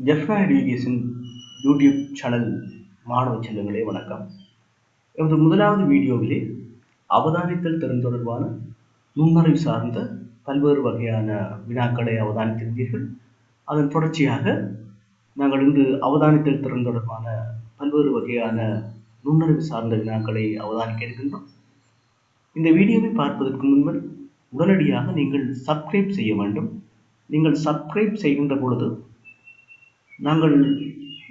Jaffna education YouTube channel மாணவ செல்வங்களே வணக்கம். எனது முதலாவது வீடியோவிலே அவதானித்தல் திறன் தொடர்பான நுண்ணறிவு சார்ந்த பல்வேறு வகையான வினாக்களை அவதானித்திருந்தீர்கள். அதன் தொடர்ச்சியாக நாங்கள் இன்று அவதானித்தல் திறன் தொடர்பான பல்வேறு வகையான நுண்ணறிவு சார்ந்த வினாக்களை அவதானிக்க இருக்கின்றோம். இந்த வீடியோவை பார்ப்பதற்கு முன்பு உடனடியாக நீங்கள் சப்ஸ்கிரைப் செய்ய வேண்டும். நீங்கள் சப்ஸ்கிரைப் செய்கின்ற பொழுது நாங்கள்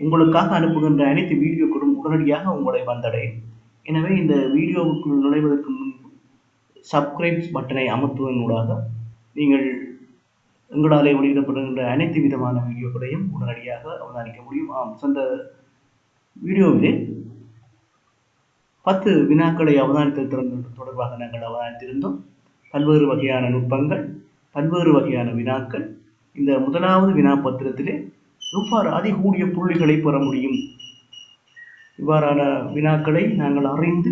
உங்களுக்காக அனுப்புகின்ற அனைத்து வீடியோக்களும் உடனடியாக உங்களை வந்தடையும். எனவே இந்த வீடியோவுக்குள் நுழைவதற்கு முன்பு சப்ஸ்கிரைப் பட்டனை அமர்த்துவதனூடாக நீங்கள் எங்களாலே வெளியிடப்படுகின்ற அனைத்து விதமான வீடியோக்களையும் உடனடியாக அவதானிக்க முடியும். சென்ற வீடியோவிலே 10 வினாக்களை அவதானித்தல் திறன் தொடர்பாக நாங்கள் அவதானித்திருந்தோம். பல்வேறு வகையான நுட்பங்கள், பல்வேறு வகையான வினாக்கள். இந்த முதலாவது வினா பத்திரத்திலே எவ்வாறு அதிகூடிய புள்ளிகளை பெற முடியும், இவ்வாறான வினாக்களை நாங்கள் அறிந்து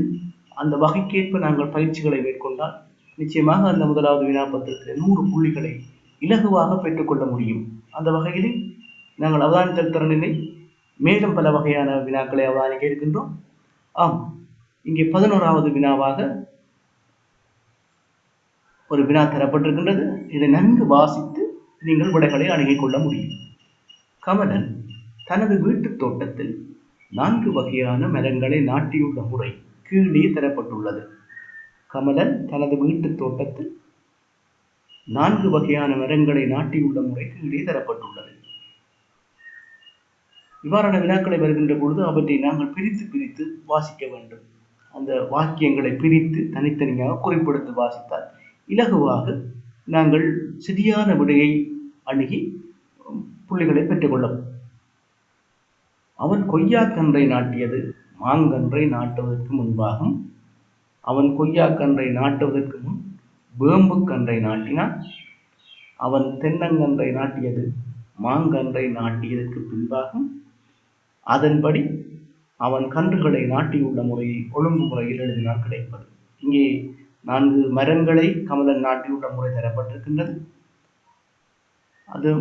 அந்த வகைக்கேற்ப நாங்கள் பயிற்சிகளை மேற்கொண்டால் நிச்சயமாக அந்த முதலாவது வினாப்பத்திரத்தில் 100 புள்ளிகளை இலகுவாக பெற்றுக்கொள்ள முடியும். அந்த வகையில் நாங்கள் அவதானித்தல் திறனினை மேலும் பல வகையான வினாக்களை அவதானிக்க இருக்கின்றோம். இங்கே 11வது வினாவாக ஒரு வினா தரப்பட்டிருக்கின்றது. இதை நன்கு வாசித்து நீங்கள் விடைகளை அணுகிக் கொள்ள முடியும். கமலன் தனது வீட்டு தோட்டத்தில் 4 வகையான மரங்களை நாட்டியுள்ள முறை கீழே தரப்பட்டுள்ளது. கமலன் தனது வீட்டு தோட்டத்தில் 4 வகையான மரங்களை நாட்டியுள்ள முறை கீழே தரப்பட்டுள்ளது. இவ்வாறான வினாக்களை வருகின்ற பொழுது அவற்றை நாங்கள் பிரித்து வாசிக்க வேண்டும். அந்த வாக்கியங்களை பிரித்து தனித்தனியாக குறிப்பிடுத்து வாசித்தால் இலகுவாக நாங்கள் சரியான விடையை அணுகி புள்ளிகளை பெற்றுக்கொள்ளும். அவன் கொய்யாக்கன்றை நாட்டியது மாங்கன்றை நாட்டுவதற்கு முன்பாகும். அவன் கொய்யாக்கன்றை நாட்டுவதற்கு முன் வேம்பு கன்றை நாட்டினான். அவன் தென்னங்கன்றை நாட்டியது மாங்கன்றை நாட்டியதற்கு பின்பாகும். அதன்படி அவன் கன்றுகளை நாட்டியுள்ள முறையை ஒழுங்கு முறையில் எழுதினால் கிடைப்பது. இங்கே 4 மரங்களை கமலன் நாட்டியுள்ள முறை தரப்பட்டிருக்கின்றது. அது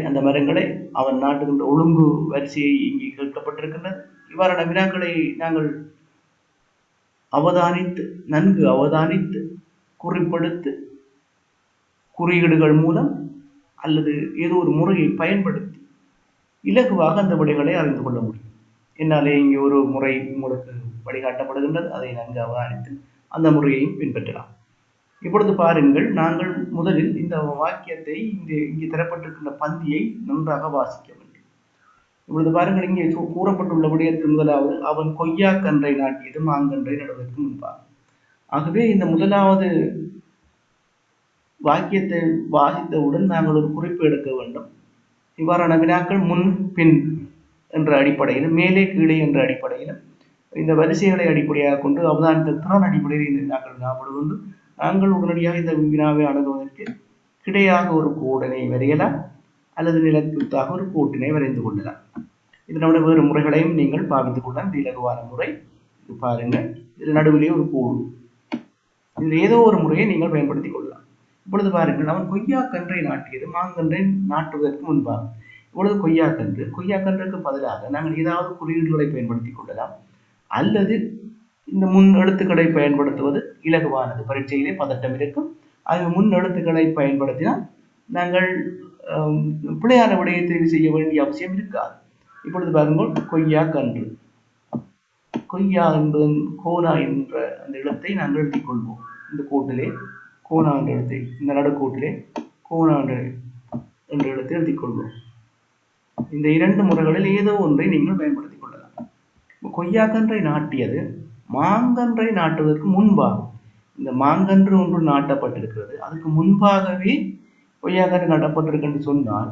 அந்த மரங்களை அவன் நாட்டுகின்ற ஒழுங்கு வரிசையை இங்கே கேட்கப்பட்டிருக்கின்றது. இவ்வாறான வினாக்களை நாங்கள் நன்கு அவதானித்து குறிப்பிடுத்து குறியீடுகள் மூலம் அல்லது ஏதோ ஒரு முறையை பயன்படுத்தி இலகுவாக அந்த விடைகளை அறிந்து கொள்ள முடியும். என்னாலே இங்கே ஒரு முறை உங்களுக்கு வழிகாட்டப்படுகின்றது. அதை நன்கு அவதானித்து அந்த முறையையும் பின்பற்றலாம். இப்பொழுது பாருங்கள், நாங்கள் முதலில் இந்த வாக்கியத்தை இங்கே தரப்பட்டிருக்கின்ற பந்தியை நன்றாக வாசிக்க வேண்டும். இப்பொழுது பாருங்கள், இங்கே கூறப்பட்டுள்ள விடயத்தில் முதலாவது அவன் கொய்யாக்கன்றை நாட்டியது மாங்கன்றை நடுவதற்கு முன்பாகும். ஆகவே இந்த முதலாவது வாக்கியத்தை வாசித்தவுடன் நாங்கள் ஒரு குறிப்பு எடுக்க வேண்டும். இவ்வாறான வினாக்கள் முன் பின் என்ற அடிப்படையிலும் மேலே கீழே என்ற அடிப்படையிலும் இந்த வரிசைகளை அடிப்படையாக கொண்டு அவதானித்த திறன் அடிப்படையில் இந்த வினாக்கள் ஞாபகம் நாங்கள் உடனடியாக இந்த வினாவை அணுகுவதற்கு கிடையாக ஒரு கோடினை வரையலாம் அல்லது நிலக்குத்தாக ஒரு கோட்டினை வரைந்து கொள்ளலாம். இதனுடைய வேறு முறைகளையும் நீங்கள் பாவித்துக் கொள்ளலாம். இது இலகுவான முறை. இது பாருங்கள், இதில் நடுவிலே ஒரு கோடு. இதில் ஏதோ ஒரு முறையை நீங்கள் பயன்படுத்திக் கொள்ளலாம். இப்பொழுது பாருங்கள், அவன் கொய்யாக்கன்றை நாட்டியது மாங்கன்றை நாட்டுவதற்கு முன்பாக. இப்பொழுது கொய்யாக்கன்றுக்கு பதிலாக நாங்கள் ஏதாவது குறியீடுகளை பயன்படுத்திக் கொள்ளலாம் அல்லது இந்த முன் எழுத்துக்களை பயன்படுத்துவது இலகுவானது. பரீட்சையிலே பதட்டம் இருக்கும். ஆக முன் எழுத்துக்களை பயன்படுத்தினால் நாங்கள் பிழையான விடையை தெரிவு செய்ய வேண்டிய அவசியம் இருக்காது. இப்பொழுது பாருங்கள், கொய்யா கன்று. கொய்யா என்பதன் கோனா என்ற அந்த எழுத்தை நாங்கள் எழுதிக் கொள்வோம். இந்த கோட்டிலே கோனா என்ற எழுத்தை, இந்த நடுக்கோட்டிலே கோனா என்ற எழுத்தை எழுதிக் கொள்வோம். இந்த 2 முறைகளில் ஏதோ ஒன்றை நீங்கள் பயன்படுத்திக் கொள்ளலாம். கொய்யாக்கன்றை நாட்டியது மாங்கன்றை நாட்டுவதற்கு முன்பாகும். இந்த மாங்கன்று ஒன்று நாட்டப்பட்டிருக்கிறது, அதுக்கு முன்பாகவே கொய்யாக்கன்று நாட்டப்பட்டிருக்கு சொன்னால்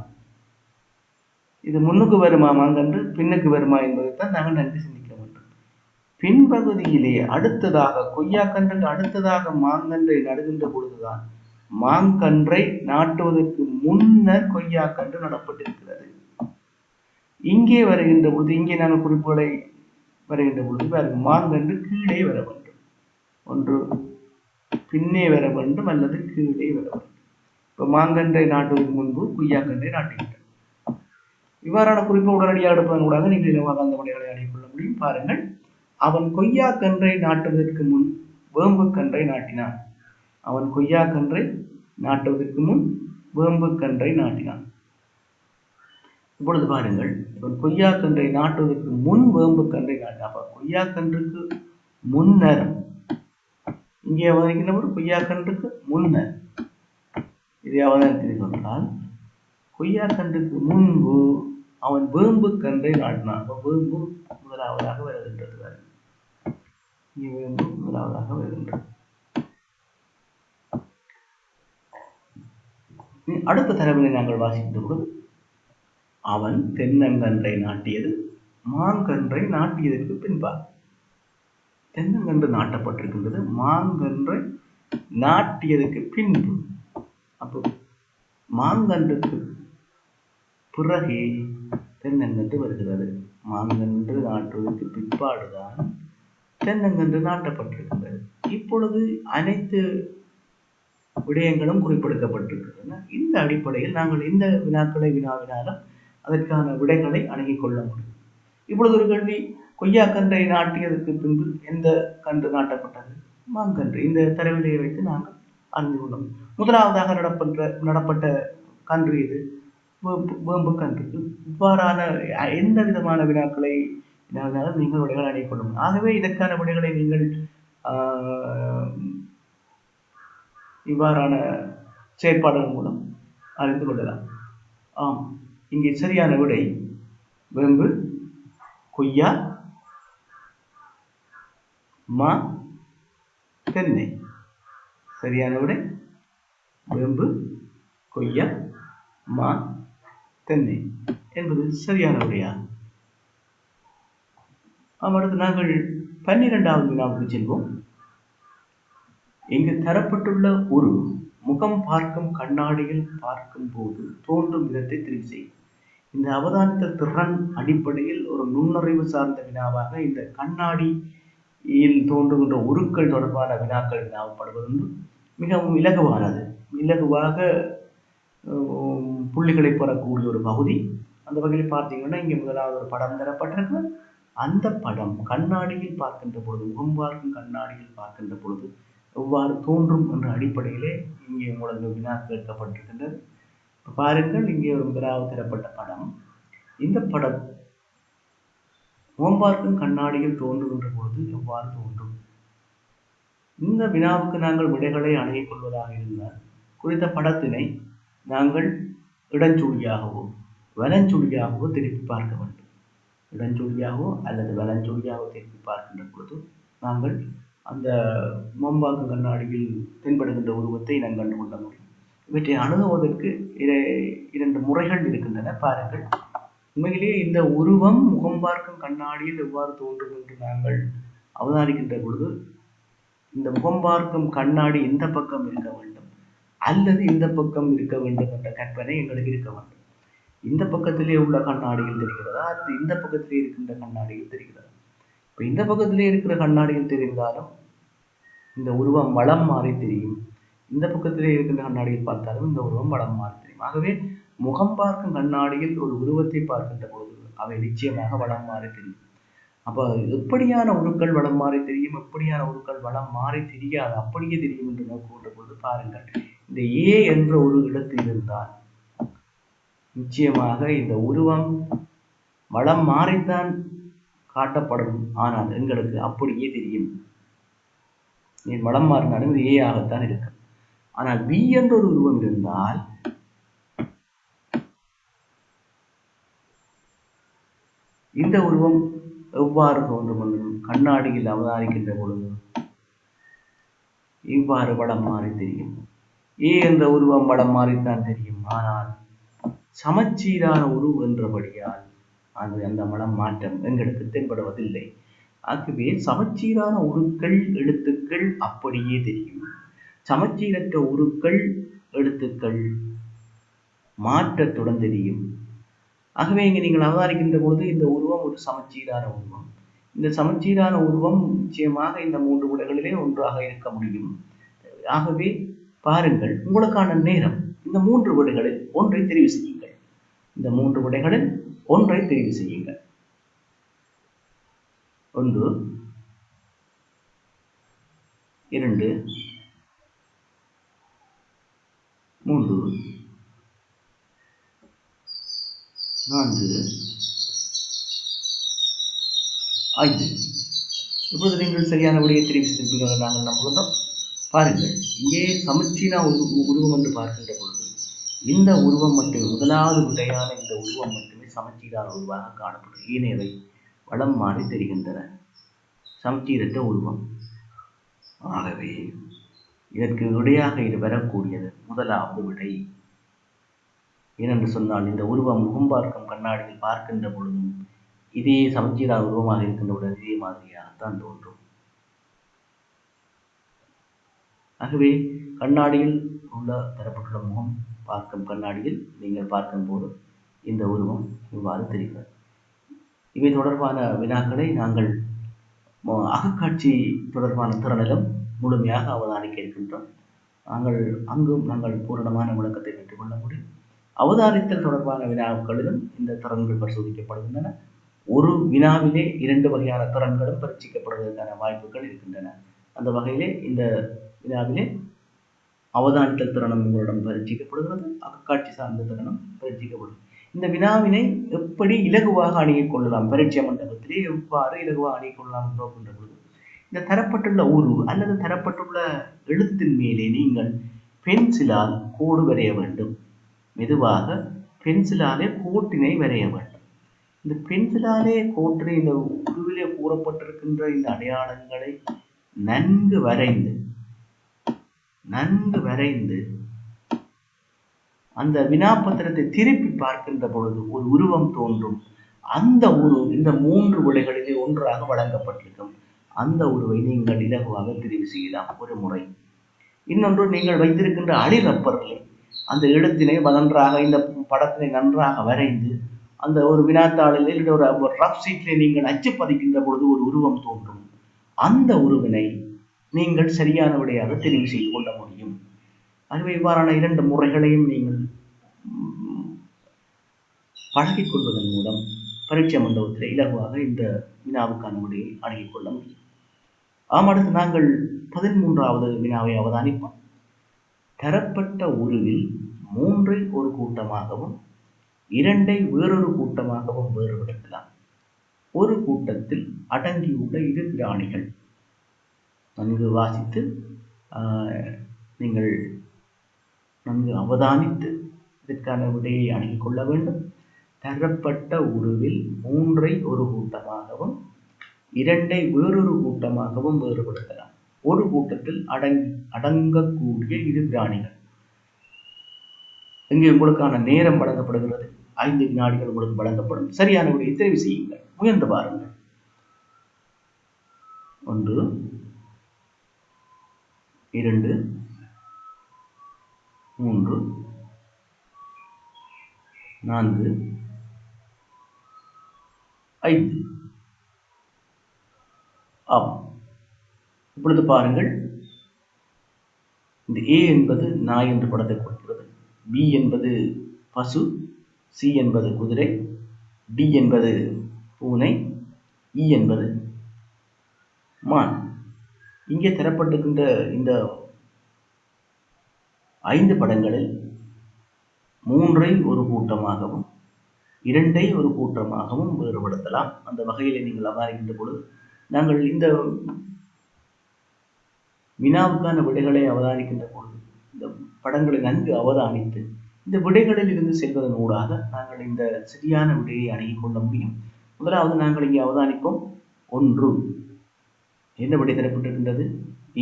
இது முன்னுக்கு வருமா மாங்கன்று பின்னுக்கு வருமா என்பதைத்தான் நாங்கள் நன்கு சிந்திக்க வேண்டும். பின்பகுதியிலே அடுத்ததாக கொய்யாக்கன்றுக்கு அடுத்ததாக மாங்கன்றை நடுகின்ற பொழுதுதான் மாங்கன்றை நாட்டுவதற்கு முன்னர் கொய்யாக்கன்று நடப்பட்டிருக்கிறது. இங்கே வருகின்ற பொழுது, இங்கே நாங்கள் குறிப்புகளை வருகின்ற பொழுது மாங்கன்று கீழே வர வேண்டும். ஒன்று பின்னே வர வேண்டும் அல்லது கீழே வர வேண்டும். இப்போ மாங்கன்றை நாட்டுவதற்கு முன்பு கொய்யாக்கன்றை நாட்டுகின்றனர். இவ்வாறான குறிப்பை உடனடியாக எடுப்பதன் கூடாக நீங்கள் இலவாக அந்த விடைகளை அடையக்கொள்ள முடியும். பாருங்கள், அவன் கொய்யா கன்றை நாட்டுவதற்கு முன் வேம்பு கன்றை நாட்டினான். அவன் கொய்யா கன்றை நாட்டுவதற்கு முன் வேம்பு கன்றை நாட்டினான். இப்பொழுது பாருங்கள், இவன் கொய்யா கன்றை நாட்டுவதற்கு முன் வேம்பு கன்றை நாட்டினான். அப்ப கொய்யா கன்றுக்கு முன்னர், இங்கே அவதானிக்கின்ற கொய்யா கன்றுக்கு முன்னர் இதை அவதானித்தீர்கள் என்றால், கொய்யா கன்றுக்கு முன்பு அவன் வேம்பு கன்றை நாட்டினான். வேம்பு முதலாவதாக வருகின்றது. இங்கே வேம்பு முதலாவதாக வருகின்றது. அடுத்த தரவினை நாங்கள் வாசிக்கின்ற பொழுது, அவன் தென்னங்கன்றை நாட்டியது மாங்கன்றை நாட்டியதற்கு பின்பார். தென்னங்கன்று நாட்டப்பட்டிருக்கின்றது, மாங்கன்றை நாட்டியதற்கு பின்பு. அப்போ மாங்கன்றுக்கு பிறகே தென்னங்கன்று வருகிறது. மாங்கன்று நாட்டுவதற்கு பிற்பாடுதான் தென்னங்கன்று நாட்டப்பட்டிருக்கின்றது. இப்பொழுது அனைத்து விடயங்களும் குறிப்பிடப்பட்டிருக்கின்றன. இந்த அடிப்படையில் நாங்கள் இந்த வினாக்களை வினாவினாலும் அதற்கான விடைகளை அணுகிக் கொள்ள முடியும். இப்பொழுது ஒரு கேள்வி, கொய்யா கன்றை நாட்டியதற்கு பின்பு எந்த கன்று நாட்டப்பட்டது? மாங்கன்று. இந்த தரவிலையை வைத்து நாங்கள் அறிந்து கொள்ளோம். முதலாவதாக நடப்பட்ட கன்று இது வேம்பு கன்று. இவ்வாறான எந்த விதமான வினாக்களை நீங்கள் விடைகள் அணுகிக் கொள்ள முடியும். ஆகவே இதற்கான விடைகளை நீங்கள் இவ்வாறான செயற்பாடுகள் மூலம் அறிந்து கொள்ளலாம். ஆம், இங்கே சரியான விடை வேம்பு, கொய்யா, மா, தென்னை. சரியான விடை வேம்பு, கொய்யா, மா, தென்னை என்பது சரியான விடையா? அடுத்து நாங்கள் 12வது வினாவுக்கு செல்வோம். இங்கு தரப்பட்டுள்ள ஒரு முகம் பார்க்கும் கண்ணாடியில் பார்க்கும் போது தோன்றும் விதத்தை தெரிவு செய்யும். இந்த அவதானித்த திறன் அடிப்படையில் ஒரு நுண்ணறிவு சார்ந்த வினாவாக இந்த கண்ணாடியில் தோன்றுகின்ற உருக்கள் தொடர்பான வினாக்கள் வினாவப்படுவது மிகவும் இலகுவானது. இலகுவாக புள்ளிகளை பெறக்கூடிய ஒரு பகுதி. அந்த வகையில் பார்த்தீங்கன்னா, இங்கே முதலாவது ஒரு படம் தரப்பட்டிருக்கு. அந்த படம் கண்ணாடியில் பார்க்கின்ற பொழுது, முகம் பார்க்கும் கண்ணாடியில் பார்க்கின்ற பொழுது எவ்வாறு தோன்றும் என்ற அடிப்படையிலே இங்கே உங்களுக்கு வினா கேட்கப்பட்டிருக்கின்றது. பாருங்கள், இங்கே ஒரு முதலாவது தரப்பட்ட படம். இந்த படம் முகம் பார்க்கும் கண்ணாடியில் தோன்றுகின்ற பொழுது எவ்வாறு தோன்றும்? இந்த வினாவுக்கு நாங்கள் விடைகளை அணுகிக் கொள்வதாக இருந்தால், குறித்த படத்தினை நாங்கள் இடஞ்சுழியாகவோ வலஞ்சுழியாகவோ திருப்பி பார்க்க வேண்டும். இடஞ்சுழியாகவோ அல்லது வலஞ்சுழியாகவோ திருப்பி பார்க்கின்ற பொழுது நாங்கள் அந்த முகம்பாக்கு கண்ணாடியில் தென்படுகின்ற உருவத்தை நாம் கண்டு கொள்ள முடியும். இவற்றை அணுகுவதற்கு 2 முறைகள் இருக்கின்றன. பாருங்கள், உண்மையிலேயே இந்த உருவம் முகம் பார்க்கும் கண்ணாடியில் எவ்வாறு தோன்றும் என்று நாங்கள் அவதானிக்கின்ற பொழுது, இந்த முகம் பார்க்கும் கண்ணாடி இந்த பக்கம் இருக்க வேண்டும் அல்லது இந்த பக்கம் இருக்க வேண்டும் என்ற கற்பனை எங்களுக்கு இருக்க வேண்டும். இந்த பக்கத்திலே உள்ள கண்ணாடியில் தெரிகிறதா அல்லது இந்த பக்கத்திலே இருக்கின்ற கண்ணாடியில் தெரிகிறதா? இப்போ இந்த பக்கத்திலே இருக்கிற கண்ணாடியில் தெரிந்தாலும் இந்த உருவம் வலம் மாறி தெரியும். இந்த பக்கத்திலே இருக்கின்ற கண்ணாடியில் பார்த்தாலும் இந்த உருவம் வலம் மாறி தெரியும். ஆகவே முகம் பார்க்கும் கண்ணாடியில் ஒரு உருவத்தை பார்க்கின்ற பொழுது அவை நிச்சயமாக வலம் மாறி தெரியும். அப்போ எப்படியான உருக்கள் வலம் மாறி தெரியும், எப்படியான உருக்கள் வலம் மாறி தெரியாது, அப்படியே தெரியும் என்று நோக்குகின்ற பொழுது பாருங்கள், இந்த ஏ என்ற ஒரு இடத்தில் இருந்தால் நிச்சயமாக இந்த உருவம் வலம் மாறித்தான் காட்டப்படும். ஆனால் எங்களுக்கு அப்படியே தெரியும். வலம் மாறினாலும் இது ஏ ஆகத்தான் இருக்கும். ஆனால் பி என்ற ஒரு உருவம் இருந்தால் இந்த உருவம் எவ்வாறு தோன்றும் என்று கண்ணாடியில் அவதானிக்கின்ற பொழுது இவ்வாறு வலம் மாறி தெரியும். ஏ என்ற உருவம் வலம் மாறித்தான் தெரியும். ஆனால் சமச்சீரான உருவம் என்றபடியால் அது அந்த வலம் மாற்றம் எங்களுக்கு தென்படுவதில்லை. ஆகவே சமச்சீரான உருக்கள் எழுத்துக்கள் அப்படியே தெரியும். சமச்சீரற்ற உருக்கள் எழுத்துக்கள் மாற்றத்துடன் தெரியும். ஆகவே இங்கே நீங்கள் அவதானிக்கின்ற பொழுது இந்த உருவம் ஒரு சமச்சீரான உருவம். இந்த சமச்சீரான உருவம் நிச்சயமாக இந்த 3 விடைகளிலே ஒன்றாக இருக்க முடியும். ஆகவே பாருங்கள், உங்களுக்கான நேரம் இந்த 3 விடைகளில் ஒன்றை தெரிவு செய்யுங்கள். இந்த 3 விடைகளில் ஒன்றை தெரிவு செய்யுங்கள். 1 2 3 4 5. இப்பொழுது நீங்கள் சரியான விடையை தெரிவு செய்திருப்பீர்கள் நாங்கள் நம்புகின்றோம். பாருங்கள், இங்கே சமச்சீரா உருவம் என்று பார்க்கின்ற பொழுது இந்த உருவம் மட்டுமே, முதலாவது விடையான இந்த உருவம் மட்டுமே சமச்சீரான உருவாக காணப்படும். ஏனையவை வளம் மாறி தெரிகின்றன, சமச்சீரற்ற உருவம். ஆகவே இதற்கு விடையாக இது வரக்கூடியது முதலாவது விடை. ஏனென்று சொன்னால், இந்த உருவம் முகம் பார்க்கும் கண்ணாடியில் பார்க்கின்ற பொழுதும் இதே சமச்சீரான உருவமாக இருக்கின்றவுடன் இதே மாதிரியாகத்தான் தோன்றும். ஆகவே கண்ணாடியில் உள்ள தரப்பட்டுள்ள முகம் பார்க்கும் கண்ணாடியில் நீங்கள் பார்க்கும் போது இந்த உருவம் இவ்வாறு தெரிகிறது. இவை தொடர்பான வினாக்களை நாங்கள் அகக்காட்சி தொடர்பான திறனிலும் முழுமையாக அவதானிக்க இருக்கின்றோம். நாங்கள் பூரணமான விளக்கத்தை பெற்றுக்கொள்ள முடியும். அவதானித்தல் தொடர்பான வினாக்களிலும் இந்த திறன்கள் பரிசோதிக்கப்படுகின்றன. ஒரு வினாவிலே 2 வகையான திறன்களும் பரீட்சிக்கப்படுவதற்கான வாய்ப்புகள் இருக்கின்றன. அந்த வகையிலே இந்த வினாவிலே அவதானித்தல் திறனும் உங்களிடம் பரீட்சிக்கப்படுகிறது, அகக்காட்சி சார்ந்த திறனும் பரீட்சிக்கப்படும். இந்த வினாவினை எப்படி இலகுவாக அணுகிக் கொள்ளலாம், பரீட்சை மண்டபத்திலே எவ்வாறு இலகுவாக அணுகிக் கொள்ளலாம் என்ற பொழுது, இந்த தரப்பட்டுள்ள உரு அல்லது தரப்பட்டுள்ள எழுத்தின் மேலே நீங்கள் பென்சிலால் கோடு வரைய வேண்டும். மெதுவாக பென்சிலாலே கோட்டினை வரைய வேண்டும். இந்த பென்சிலாலே கோட்டினை, இந்த உருவிலே கூறப்பட்டிருக்கின்ற இந்த அடையாளங்களை நன்கு வரைந்து அந்த வினாப்பத்திரத்தை திருப்பி பார்க்கின்ற பொழுது ஒரு உருவம் தோன்றும். அந்த இந்த 3 விடைகளிலே ஒன்றாக வழங்கப்பட்டிருக்கும். அந்த உருவை நீங்கள் இலகுவாக தெரிவு செய்யலாம் ஒரு முறை. இன்னொன்று, நீங்கள் வைத்திருக்கின்ற அழிரப்பர்களை அந்த எழுத்தினை நன்றாக, இந்த படத்தினை நன்றாக வரைந்து அந்த ஒரு வினாத்தாளில் ஒரு ரஃப் சீட்டிலே நீங்கள் அச்சு பதிக்கின்ற பொழுது ஒரு உருவம் தோன்றும். அந்த உருவினை நீங்கள் சரியான விடையாக தெரிவு செய்து கொள்ள முடியும். ஆகவே இவ்வாறான 2 முறைகளையும் நீங்கள் பழகிக் கொள்வதன் மூலம் பரீட்சை மண்டபத்தில் இலகுவாக இந்த வினாவுக்கான விடையை அணுகிக் கொள்ள முடியும். அடுத்து நாங்கள் 13வது வினாவை அவதானிப்போம். தரப்பட்ட உருவில் 3ஐ ஒரு கூட்டமாகவும் 2ஐ வேறொரு கூட்டமாகவும் வேறுபடுத்தலாம். ஒரு கூட்டத்தில் அடங்கியுள்ள 2 பிராணிகள். நன்கு வாசித்து நீங்கள் நன்கு அவதானித்து இதற்கான விடையை அணுகிக் கொள்ள வேண்டும். தரப்பட்ட உருவில் 3ஐ ஒரு கூட்டமாகவும் 2ஐ வேறொரு கூட்டமாகவும் வேறுபடுத்தலாம். ஒரு கூட்டத்தில் அடங்கக்கூடிய 2 பிராணிகள். இங்கே உங்களுக்கான நேரம் வழங்கப்படுகிறது. 5 வினாடிகள் உங்களுக்கு வழங்கப்படும். சரியான விடையை தெரிவு செய்யுங்கள். முயன்று பாருங்கள். 1 2 3 4 5. இப்பொழுது பாருங்கள், இந்த A என்பது நாய் என்று படத்தை கொடுக்கிறது. B என்பது பசு, C என்பது குதிரை, D என்பது பூனை, E என்பது மான். இங்கே தரப்பட்டிருக்கின்ற இந்த 5 படங்களில் 3ஐ ஒரு கூட்டமாகவும் 2ஐ ஒரு கூட்டமாகவும் வேறுபடுத்தலாம். அந்த வகையில் நீங்கள் அவதானிக்கின்ற பொழுது நாங்கள் இந்த வினாவுக்கான விடைகளை அவதானிக்கின்ற பொழுது இந்த படங்களை நன்கு அவதானித்து இந்த விடைகளில் இருந்து செல்வதன் ஊடாக நாங்கள் இந்த சரியான விடையை அணுகிக் கொள்ள முடியும். முதலாவது நாங்கள் இங்கே அவதானிப்போம். 1 என்ன விடை தரப்பட்டிருக்கின்றது?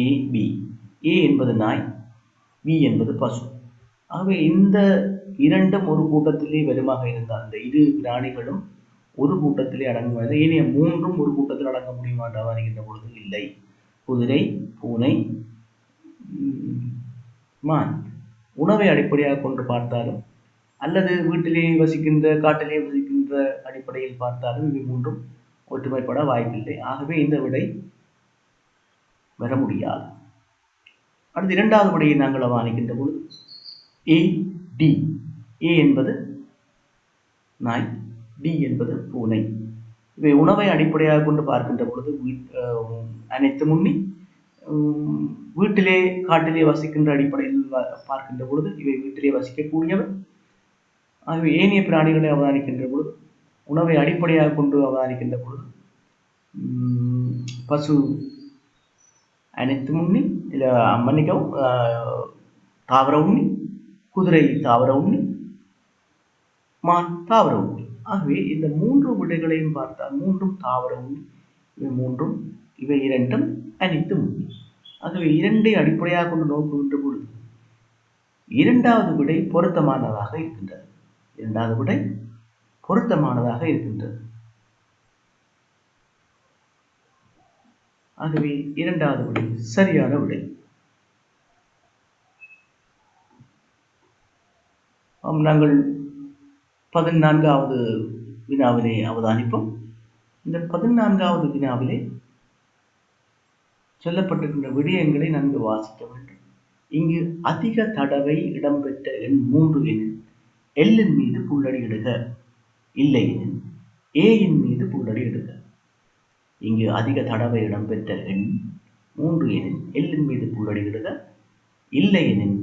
A, B. A என்பது நாய், B என்பது பசு. ஆகவே இந்த 2ம் ஒரு கூட்டத்திலே வருமாக இருந்தால், இந்த 2 பிராணிகளும் ஒரு கூட்டத்திலே அடங்குவது, ஏனைய 3ம் ஒரு கூட்டத்தில் அடங்க முடியுமா என்று அவதானிக்கின்ற பொழுது இல்லை. குதிரை, பூனை, மான். உணவை அடிப்படையாக கொண்டு பார்த்தாலும் அல்லது வீட்டிலே வசிக்கின்ற, காட்டிலே வசிக்கின்ற அடிப்படையில் பார்த்தாலும் இவை 3ம் ஒற்றுமைப்பட வாய்ப்பில்லை. ஆகவே இந்த விடை வர முடியாது. அடுத்து 2வது விடையை நாங்கள் அவதானிக்கின்ற பொழுது A, D. A என்பது நாய், டி என்பது பூனை. இவை உணவை அடிப்படையாக கொண்டு பார்க்கின்ற பொழுது அனைத்து முன்னி வீட்டிலே காட்டிலே வசிக்கின்ற அடிப்படையில் பார்க்கின்ற பொழுது இவை வீட்டிலே வசிக்கக்கூடியவை. ஆகவே ஏனைய பிராணிகளை அவதானிக்கின்ற பொழுது உணவை அடிப்படையாக கொண்டு அவதானிக்கின்ற பொழுது பசு அனைத்து முன்னி இல்லை மன்னிக்கவும் தாவர உண்ணி, குதிரை தாவர உண்ணி, மான் தாவர உண்ணி. ஆகவே இந்த 3 விடைகளையும் பார்த்தால் மூன்றும் தாவர உண்ணி, இவை இரண்டும் அனைத்து உண்ணி. ஆகவே 2ஐ அடிப்படையாக கொண்டு நோக்குகின்ற பொழுது இரண்டாவது விடை பொருத்தமானதாக இருக்கின்றது. ஆகவே இரண்டாவது விடை சரியான விடை. நாங்கள் 14வது வினாவினை அவதானிப்போம். இந்த 14வது வினாவிலே சொல்லப்பட்டிருக்கின்ற விடயங்களை நன்கு வாசிக்க வேண்டும். இங்கு அதிக தடவை இடம்பெற்ற எண் 3 எனில் எல்லின் மீது புள்ளடியிடுக, இல்லை எனில் ஏயின் மீது புள்ளடியிடுக. இங்கு அதிக தடவை இடம்பெற்ற எண் 3 எனில் எல்லின் மீது புள்ளடியிடுக, இல்லை எனில்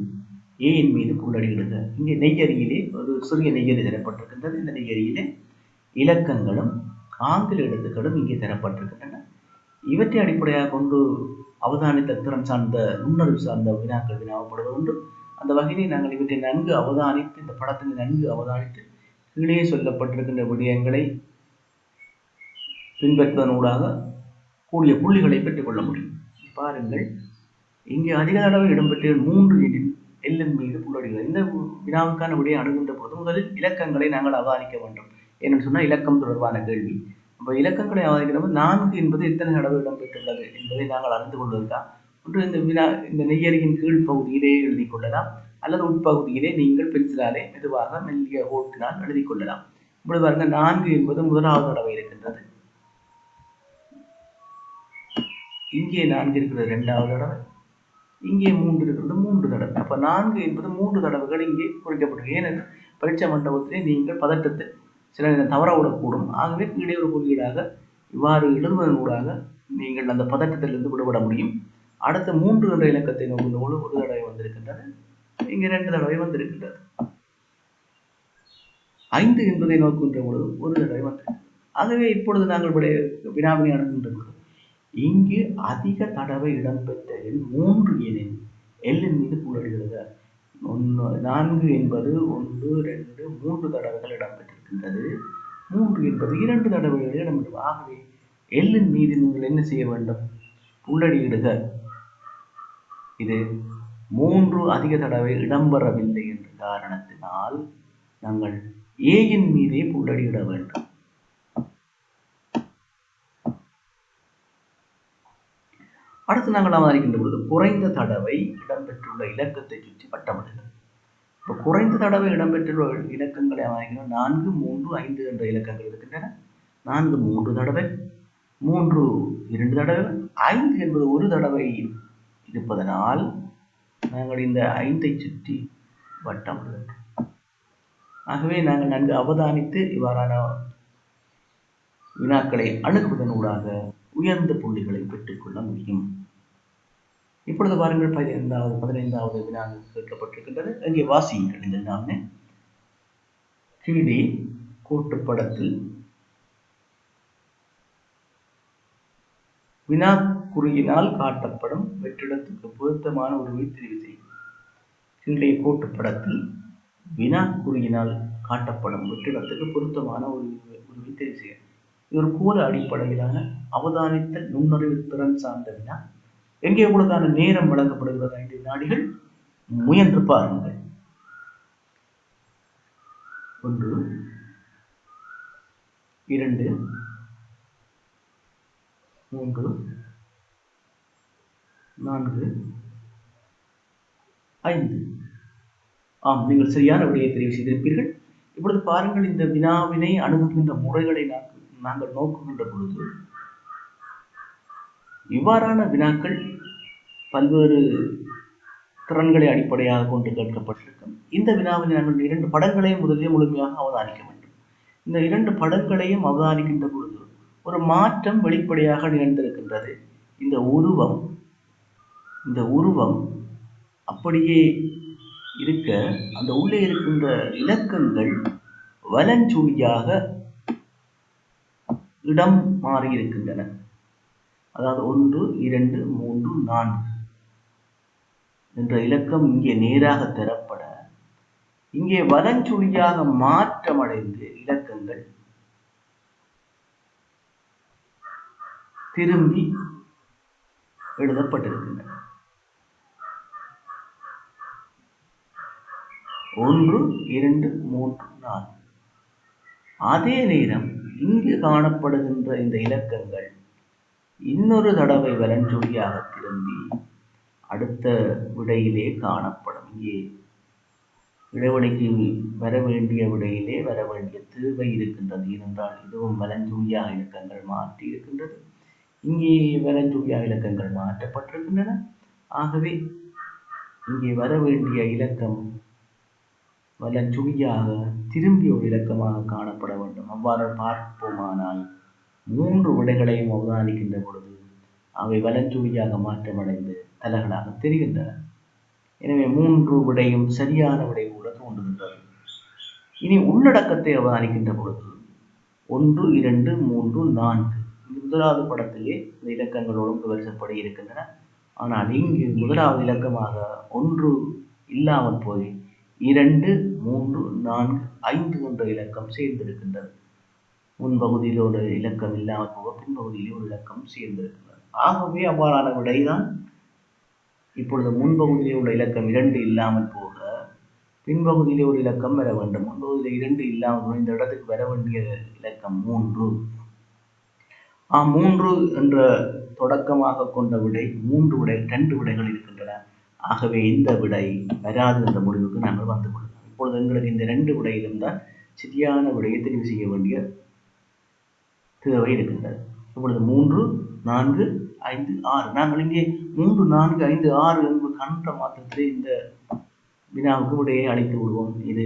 ஏயின் மீது புள்ளடியிடுக. இங்கே நெய்யறியிலே ஒரு சிறிய நெய்யறி தரப்பட்டிருக்கின்றது. இந்த நெய்யறியிலே இலக்கங்களும் ஆங்கில எழுத்துக்களும் இங்கே தரப்பட்டிருக்கின்றன. இவற்றை அடிப்படையாக கொண்டு அவதானித்த திறன் சார்ந்த நுண்ணறிவு சார்ந்த வினாக்கள் வினாவப்படுவது உண்டு. அந்த வகையிலே நாங்கள் இவற்றை நன்கு அவதானித்து, இந்த படத்தினை நன்கு அவதானித்து கீழே சொல்லப்பட்டிருக்கின்ற விடயங்களை பின்பற்றுவதனூடாக கூடிய புள்ளிகளை பெற்றுக்கொள்ள முடியும். பாருங்கள், இங்கே அதிக தடவை இடம்பெற்ற 3 எனில் எல்லின் மீது புள்ளடிகள். இந்த வினாவுக்கான விடையை அணுகின்ற பொழுது முதலில் இலக்கங்களை நாங்கள் அவதானிக்க வேண்டும். ஏன்னு சொன்னால் இலக்கம் தொடர்பான கேள்வி. அப்போ இலக்கங்களை அவதானிக்கிறப்ப 4 என்பது எத்தனை தடவை இடம்பெற்றுள்ளது என்பதை நாங்கள் அறிந்து கொள்வதற்காக ஒன்று இந்த நெய்யறியின் கீழ் பகுதியிலே எழுதி கொள்ளலாம், அல்லது உட்பகுதியிலே நீங்கள் பென்சிலாலே மெதுவாக மெல்லிய ஓட்டினால் எழுதி கொள்ளலாம். இப்படி பாருங்க, 4 என்பது முதலாவது தடவை இருக்கின்றது. இங்கே 4 இருக்கிறது 2வது தடவை, இங்கே 3 இருக்கிறது 3 தடவை. அப்ப 4 என்பது 3 தடவைகள் இங்கே குறிக்கப்பட்டிருக்கு. ஏனெனில் பரீட்சை மண்டபத்திலே நீங்கள் பதட்டத்தை சில நேரம் தவற விடக்கூடும். ஆகவே கீழே ஒரு குறியீடாக இவ்வாறு எழுதுவதனூடாக நீங்கள் அந்த பதட்டத்திலிருந்து விடுபட முடியும். அடுத்த 3 என்ற இலக்கத்தை நோக்கும்போது 1 தடவை வந்திருக்கின்றது, இங்கே 2 தடவை வந்திருக்கின்றது. 5 என்பதை நோக்குகின்ற பொழுது 1 தடவை வந்திருக்கிறது. ஆகவே இப்பொழுது நாங்கள் வினாவினை அணுகின்ற பொழுது இங்கு அதிக தடவை இடம்பெற்ற எண் 3 எனில் எல்லின் மீது புள்ளடியிடுக. 4 என்பது 1, 2, 3 தடவைகள் இடம்பெற்றிருக்கின்றது. 3 என்பது 2 தடவைகள் இடம்பெற்று. ஆகவே எல்லின் மீது நீங்கள் என்ன செய்ய வேண்டும்? புள்ளடியிடுக. இது 3 அதிக தடவை இடம்பெறவில்லை என்ற காரணத்தினால் நாங்கள் ஏயின் மீதே புள்ளடியிட வேண்டும். அடுத்து நாங்கள் அவதானிக்கின்ற பொழுது குறைந்த தடவை இடம்பெற்றுள்ள இலக்கத்தை சுற்றி வட்டமிடுங்கள். இப்போ குறைந்த தடவை இடம்பெற்றுள்ள இலக்கங்களை அவதானிக்கிறோம். 4, 3, 5 என்ற இலக்கங்கள் இருக்கின்றன. 4 3 தடவை, 3 2 தடவை, 5 என்பது 1 தடவை இருப்பதனால் நாங்கள் இந்த 5ஐ சுற்றி வட்டமிடுகிறோம். ஆகவே நாங்கள் நன்கு அவதானித்து இவ்வாறான வினாக்களை அணுகுவதனூடாக உயர்ந்த புள்ளிகளை பெற்றுக்கொள்ள முடியும். இப்பொழுது பாருங்கள், 15வது வினா கேட்கப்பட்டிருக்கின்றது. இங்கே வாசியுங்கள். இந்த வினாவினை கீழே கோட்டுப்படத்தில் வினாக்குறியினால் காட்டப்படும் வெற்றிடத்துக்கு பொருத்தமான உருவை தெரிவு செய்யும். கீழே கோட்டுப்படத்தில் வினாக்குறியினால் காட்டப்படும் வெற்றிடத்துக்கு பொருத்தமான உருவை தெரிவு செய்யும். இது ஒரு கோல அடிப்படையிலான அவதானித்தல் நுண்ணறிவு திறன் சார்ந்த வினா. எங்கே உங்களுக்கான நேரம் வழங்கப்படுகிறது 5 வினாடிகள். முயன்று பாருங்கள். 1, 2, 3, 4, 5. ஆம், நீங்கள் சரியான விடையை தெரிவு செய்திருப்பீர்கள். இப்பொழுது பாருங்கள், இந்த வினாவினை அணுகுகின்ற முறைகளை நாங்கள் நோக்குகின்ற பொழுது இவ்வாறான வினாக்கள் பல்வேறு திறன்களை அடிப்படையாக கொண்டு கேட்கப்பட்டிருக்கும். இந்த வினாவில் நாங்கள் 2 படங்களையும் முதலில் முழுமையாக அவதானிக்க வேண்டும். இந்த இரண்டு படங்களையும் அவதானிக்கின்ற பொழுது ஒரு மாற்றம் வெளிப்படையாக நிகழ்ந்திருக்கின்றது. இந்த உருவம் அப்படியே இருக்க அந்த உள்ளே இருக்கின்ற இலக்கங்கள் வலஞ்சுழியாக இடம் மாறி இருக்கின்றன. அதாவது 1, 2, 3, 4 என்ற இலக்கம் இங்கே நேராக தரப்பட இங்கே வலஞ்சுழியாக மாற்றமடைந்து இலக்கங்கள் திரும்பி எழுதப்பட்டிருக்கின்றன. 1, 2, 3, 4. அதே நேரம் இங்கு காணப்படுகின்ற இந்த இலக்கங்கள் இன்னொரு தடவை வலஞ்சுழியாக திரும்பி அடுத்த விடையிலே காணப்படும். இங்கே இடைவெளிக்கு வர வேண்டிய விடையிலே வர வேண்டிய தேவை இருக்கின்றது. ஏனென்றால் இதுவும் வலஞ்சுழியாக இலக்கங்கள் மாற்றி இருக்கின்றது, இங்கே வலஞ்சுழியாக இலக்கங்கள் மாற்றப்பட்டிருக்கின்றன. ஆகவே இங்கே வர வேண்டிய இலக்கம் வலஞ்சுழியாக திரும்பி ஒரு இலக்கமாக காணப்பட வேண்டும். அவ்வாறு பார்ப்போமானால் 3 விடைகளையும் அவதானிக்கின்ற பொழுது அவை வலஞ்சுழியாக மாற்றமடைந்து தலைகளாக தெரிகின்றன. எனவே 3 விடையும் சரியான விடை கூட தோன்றுகின்றது. இனி உள்ளடக்கத்தை அவதானிக்கின்ற பொழுது 1, 2, 3, 4 முதலாவது படத்திலே இந்த இலக்கங்கள் ஒழுங்கு வரிசைப்படி இருக்கின்றன. ஆனால் இங்கு முதலாவது இலக்கமாக 1 இல்லாமல் போய் 2, 3, 4, 5 என்ற இலக்கம் சேர்ந்திருக்கின்றது. முன்பகுதியில் ஒரு இலக்கம் இல்லாமல் போக பின்பகுதியிலே ஒரு இலக்கம் சேர்ந்திருக்கின்றது. ஆகவே அவ்வாறான விடைதான் இப்பொழுது முன்பகுதியிலே உள்ள இலக்கம் 2 இல்லாமல் போக பின்பகுதியிலே ஒரு இலக்கம் வர வேண்டும். முன்பகுதியிலே 2 இல்லாமல் இந்த இடத்துக்கு வர வேண்டிய இலக்கம் 3. 3 என்ற தொடக்கமாக கொண்ட விடை 2 விடைகள் இருக்கின்றன. ஆகவே இந்த விடை வராது என்ற முடிவுக்கு நாங்கள் வந்துள்ளோம். இப்பொழுது எங்களுக்கு இந்த 2 விடையிலும் தான் சரியான விடையை தெரிவு செய்ய வேண்டிய தேவை இருக்கின்றது. இப்பொழுது 3, 4, 5, 6 நாங்கள் இங்கே 3, 4, 5, 6 என்று கண்ட மாத்திரத்திலே இந்த வினாவுக்கு விடையை அளித்து விடுவோம். இது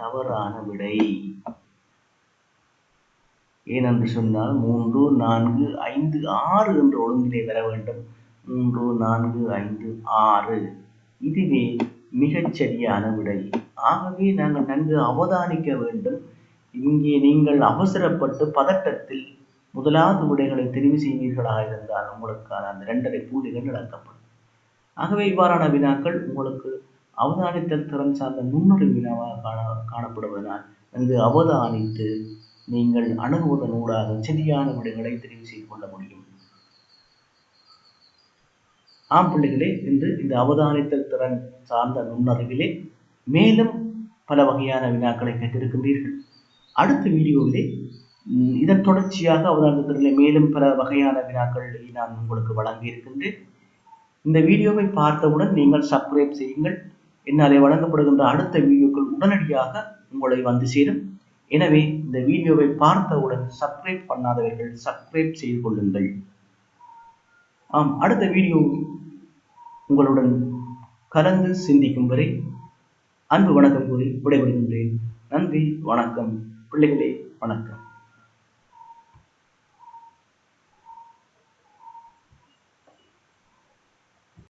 தவறான விடை. ஏனென்று சொன்னால் 3, 4, 5, 6 என்ற ஒழுங்கிலே வர வேண்டும். 3, 4, 5, 6 இதுவே மிகச்சரியான விடை. ஆகவே நாங்கள் நன்கு அவதானிக்க வேண்டும். இங்கே நீங்கள் அவசரப்பட்டு பதட்டத்தில் முதலாவது விடைகளை தெரிவு செய்வீர்களாக இருந்தால் உங்களுக்கான அந்த 2.5 புள்ளிகள் இழக்கப்படும். ஆகவே இவ்வாறான வினாக்கள் உங்களுக்கு அவதானித்தல் திறன் சார்ந்த நுண்ணறிவு வினாவாக காணப்படுவதனால் நன்கு அவதானித்து நீங்கள் அணுகுவதனூடாக சரியான விடைகளை தெரிவு செய்து கொள்ள முடியும். பிள்ளைகளே, இன்று இந்த அவதானித்தல் திறன் சார்ந்த நுண்ணறிவிலே மேலும் பல வகையான வினாக்களை கேட்டிருக்கின்றீர்கள். அடுத்த வீடியோவிலே இதன் தொடர்ச்சியாக அவதானித்தல் மேலும் பல வகையான வினாக்களை நான் உங்களுக்கு வழங்கி இருக்கின்றேன். இந்த வீடியோவை பார்த்தவுடன் நீங்கள் சப்ஸ்கிரைப் செய்யுங்கள். என்னாலே வழங்கப்படுகின்ற அடுத்த வீடியோக்கள் உடனடியாக உங்களை வந்து சேரும். எனவே இந்த வீடியோவை பார்த்தவுடன் சப்ஸ்கிரைப் பண்ணாதவர்கள் சப்ஸ்கிரைப் செய்து கொள்ளுங்கள். அடுத்த வீடியோ உங்களுடன் கலந்து சிந்திக்கும் வரை அன்பு வணக்கம் கூறி விடைபெறுகின்றேன். நன்றி, வணக்கம் பிள்ளைகளே, வணக்கம்.